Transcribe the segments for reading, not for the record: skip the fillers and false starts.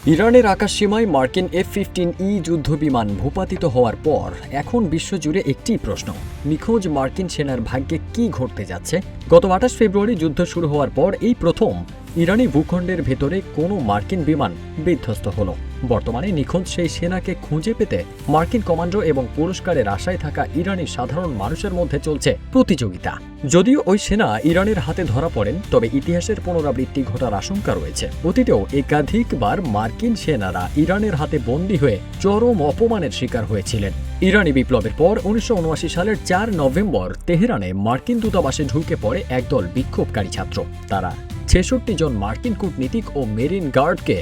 ইরানের আকাশসীমায় মার্কিন F-15E যুদ্ধবিমান ভূপাতিত হওয়ার পর এখন বিশ্বজুড়ে একটি প্রশ্ন, নিখোঁজ মার্কিন সেনার ভাগ্যে কি ঘটতে যাচ্ছে। গত 28 ফেব্রুয়ারি যুদ্ধ শুরু হওয়ার পর এই প্রথম ইরানি ভূখণ্ডের ভেতরে কোনো মার্কিন বিমান বিধ্বস্ত হলো। বর্তমানে নিখোঁজ সেই সেনাকে খুঁজে পেতে মার্কিন কমান্ডো এবং পুরস্কারের আশায় থাকা ইরানি সাধারণ মানুষের মধ্যে চলছে প্রতিযোগিতা। যদিও ওই সেনা ইরানের হাতে ধরা পড়েন, তবে ইতিহাসের পুনরাবৃত্তি ঘটার আশঙ্কা রয়েছে। অতীতেও একাধিকবার মার্কিন সেনারা ইরানের হাতে বন্দী হয়ে চরম অপমানের শিকার হয়েছিলেন। ইরানি বিপ্লবের পর 1979 সালের 4 নভেম্বর তেহরানে মার্কিন দূতাবাসে ঢুকে পড়ে একদল বিক্ষোভকারী ছাত্র। তারা 66 জন মার্কিন কূটনীতিক ও মেরিন গার্ডকে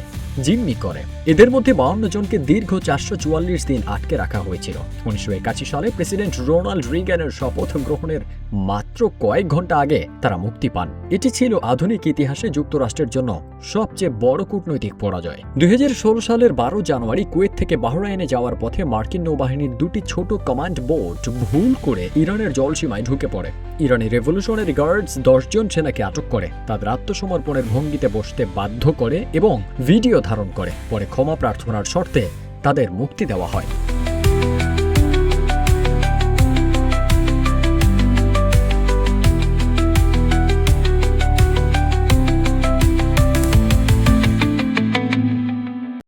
জিম্মি করে। এদের মধ্যে 52 জনকে দীর্ঘ 444 দিন আটকে রাখা হয়েছিল। 1981 সালে প্রেসিডেন্ট রোনাল্ড রিগানের শপথ গ্রহণের মাত্র কয়েক ঘন্টা আগে তারা মুক্তি পান। এটি ছিল আধুনিক ইতিহাসে যুক্তরাষ্ট্রের জন্য সবচেয়ে বড় কূটনৈতিক পরাজয়। 2016 সালের 12 জানুয়ারি কুয়েত থেকে বাহরাইনে যাওয়ার পথে মার্কিন নৌবাহিনীর দুটি ছোট কমান্ড বোট ভুল করে ইরানের জলসীমায় ঢুকে পড়ে। ইরানি রেভলিউশনারি গার্ডস 10 জন সেনাকে আটক করে, তাদের আত্মসমর্পণের ভঙ্গিতে বসতে বাধ্য করে এবং ভিডিও ধারণ করে। পরে ক্ষমা প্রার্থনার শর্তে তাদের মুক্তি দেওয়া হয়।